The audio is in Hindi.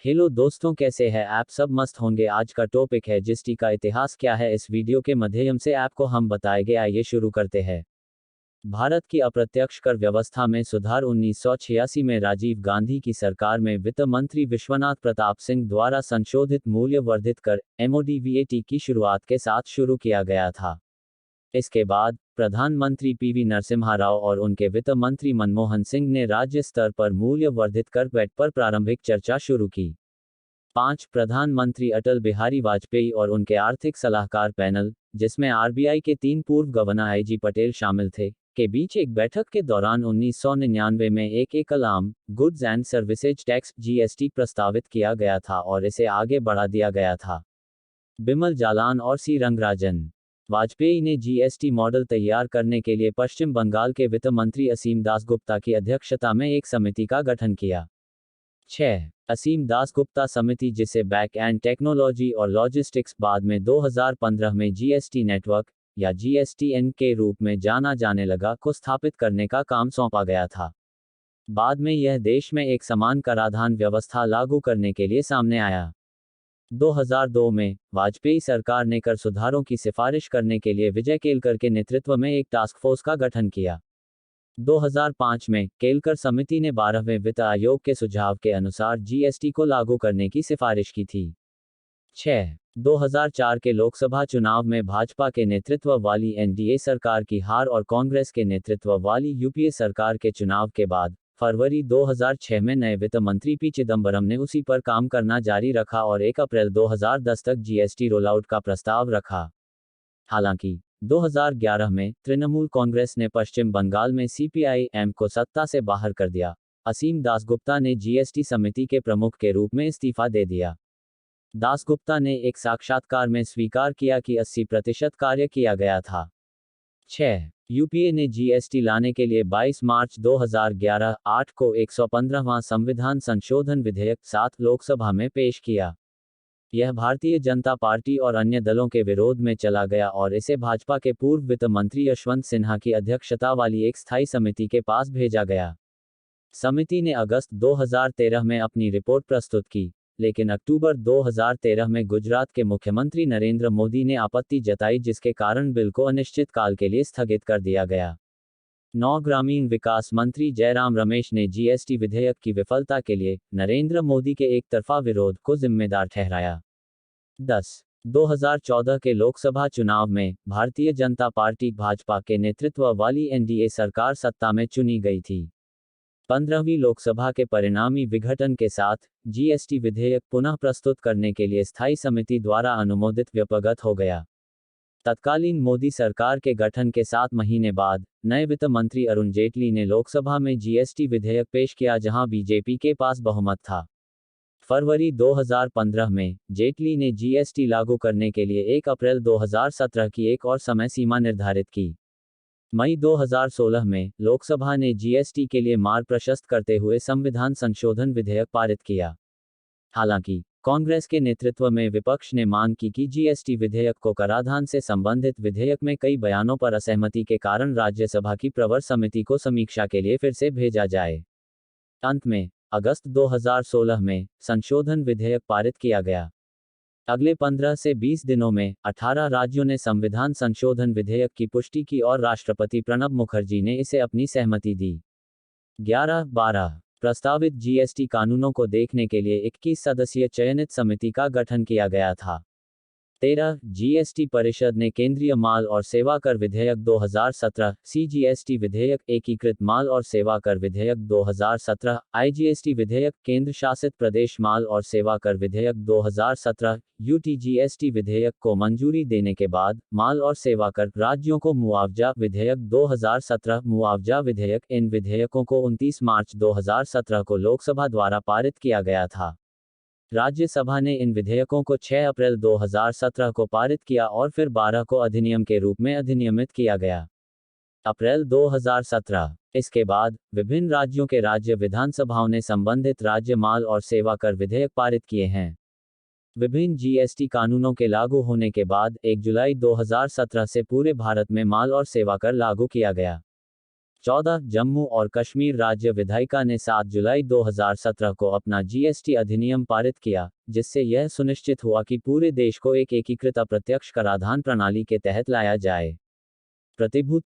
हेलो दोस्तों, कैसे हैं आप सब? मस्त होंगे। आज का टॉपिक है जीएसटी का इतिहास क्या है। इस वीडियो के माध्यम से आपको हम बताएंगे। आइए शुरू करते हैं। भारत की अप्रत्यक्ष कर व्यवस्था में सुधार 1986 में राजीव गांधी की सरकार में वित्त मंत्री विश्वनाथ प्रताप सिंह द्वारा संशोधित मूल्य वर्धित कर MOD की शुरुआत के साथ शुरू किया गया था। इसके बाद प्रधानमंत्री PV नरसिम्हा राव और उनके वित्त मंत्री मनमोहन सिंह ने राज्य स्तर पर मूल्य वर्धित कर वैट पर प्रारंभिक चर्चा शुरू की। 5. प्रधानमंत्री अटल बिहारी वाजपेयी और उनके आर्थिक सलाहकार पैनल, जिसमें RBI के 3 पूर्व गवर्नर IG पटेल शामिल थे, के बीच एक बैठक के दौरान 1999 में एक एकल आम goods and services tax GST प्रस्तावित किया गया था और इसे आगे बढ़ा दिया गया था। बिमल जालान और C रंगराजन। वाजपेयी ने GST मॉडल तैयार करने के लिए पश्चिम बंगाल के वित्त मंत्री असीम दासगुप्ता की अध्यक्षता में एक समिति का गठन किया। 6. असीम दासगुप्ता समिति, जिसे बैक एंड टेक्नोलॉजी और लॉजिस्टिक्स बाद में 2015 में GST नेटवर्क या GSTN के रूप में जाना जाने लगा, को स्थापित करने का काम सौंपा गया था। बाद में यह देश में एक समान कराधान व्यवस्था लागू करने के लिए सामने आया। 2002 में वाजपेयी सरकार ने कर सुधारों की सिफारिश करने के लिए विजय केलकर के नेतृत्व में एक टास्क फोर्स का गठन किया। 2005 में केलकर समिति ने 12वें वित्त आयोग के सुझाव के अनुसार GST को लागू करने की सिफारिश की थी। 6. 2004 के लोकसभा चुनाव में भाजपा के नेतृत्व वाली NDA सरकार की हार और कांग्रेस के नेतृत्व वाली UPA सरकार के चुनाव के बाद फरवरी 2006 में नए वित्त मंत्री P चिदंबरम ने उसी पर काम करना जारी रखा और 1 अप्रैल 2010 तक GST रोलआउट का प्रस्ताव रखा। हालांकि 2011 में तृणमूल कांग्रेस ने पश्चिम बंगाल में CPI-M को सत्ता से बाहर कर दिया। असीम दासगुप्ता ने GST समिति के प्रमुख के रूप में इस्तीफा दे दिया। दासगुप्ता ने एक साक्षात्कार में स्वीकार किया कि 80% कार्य किया गया था। 6. UPA ने GST लाने के लिए 22 मार्च 2011 8 को 115वां संविधान संशोधन विधेयक 7 लोकसभा में पेश किया। यह भारतीय जनता पार्टी और अन्य दलों के विरोध में चला गया और इसे भाजपा के पूर्व वित्त मंत्री यशवंत सिन्हा की अध्यक्षता वाली एक स्थायी समिति के पास भेजा गया। समिति ने अगस्त 2013 में अपनी रिपोर्ट प्रस्तुत की, लेकिन अक्टूबर 2013 में गुजरात के मुख्यमंत्री नरेंद्र मोदी ने आपत्ति जताई, जिसके कारण बिल को अनिश्चित काल के लिए स्थगित कर दिया गया। 9. ग्रामीण विकास मंत्री जयराम रमेश ने GST विधेयक की विफलता के लिए नरेंद्र मोदी के एक तरफा विरोध को जिम्मेदार ठहराया। 10. 2014 के लोकसभा चुनाव में भारतीय जनता पार्टी भाजपा के नेतृत्व वाली NDA सरकार सत्ता में चुनी गई थी। 15वीं लोकसभा के परिणामी विघटन के साथ GST विधेयक पुनः प्रस्तुत करने के लिए स्थायी समिति द्वारा अनुमोदित व्यपगत हो गया। तत्कालीन मोदी सरकार के गठन के 7 महीने बाद नए वित्त मंत्री अरुण जेटली ने लोकसभा में GST विधेयक पेश किया, जहां BJP के पास बहुमत था। फरवरी 2015 में जेटली ने GST लागू करने के लिए 1 अप्रैल 2017 की एक और समय सीमा निर्धारित की। मई 2016 में लोकसभा ने GST के लिए मार्ग प्रशस्त करते हुए संविधान संशोधन विधेयक पारित किया। हालांकि कांग्रेस के नेतृत्व में विपक्ष ने मांग की कि GST विधेयक को कराधान से संबंधित विधेयक में कई बयानों पर असहमति के कारण राज्यसभा की प्रवर समिति को समीक्षा के लिए फिर से भेजा जाए। अंत में अगस्त 2016 में संशोधन विधेयक पारित किया गया। अगले 15 से 20 दिनों में 18 राज्यों ने संविधान संशोधन विधेयक की पुष्टि की और राष्ट्रपति प्रणब मुखर्जी ने इसे अपनी सहमति दी। 11-12 प्रस्तावित GST कानूनों को देखने के लिए 21 सदस्यीय चयनित समिति का गठन किया गया था। 13. GST परिषद ने केंद्रीय माल और सेवा कर विधेयक 2017, CGST विधेयक, एकीकृत माल और सेवा कर विधेयक 2017, IGST विधेयक, केंद्र शासित प्रदेश माल और सेवा कर विधेयक 2017, UTGST विधेयक को मंजूरी देने के बाद माल और सेवा कर राज्यों को मुआवजा विधेयक 2017, मुआवजा विधेयक। इन विधेयकों को 29 मार्च 2017 को लोकसभा द्वारा पारित किया गया था। राज्यसभा ने इन विधेयकों को 6 अप्रैल 2017 को पारित किया और फिर 12 को अधिनियम के रूप में अधिनियमित किया गया। अप्रैल 2017। इसके बाद विभिन्न राज्यों के राज्य विधानसभाओं ने संबंधित राज्य माल और सेवा कर विधेयक पारित किए हैं। विभिन्न GST कानूनों के लागू होने के बाद 1 जुलाई 2017 से पूरे भारत में माल और सेवा कर लागू किया गया। 14 जम्मू और कश्मीर राज्य विधायिका ने 7 जुलाई 2017 को अपना जीएसटी अधिनियम पारित किया, जिससे यह सुनिश्चित हुआ कि पूरे देश को एक एकीकृत अप्रत्यक्ष कराधान प्रणाली के तहत लाया जाए। प्रतिभूत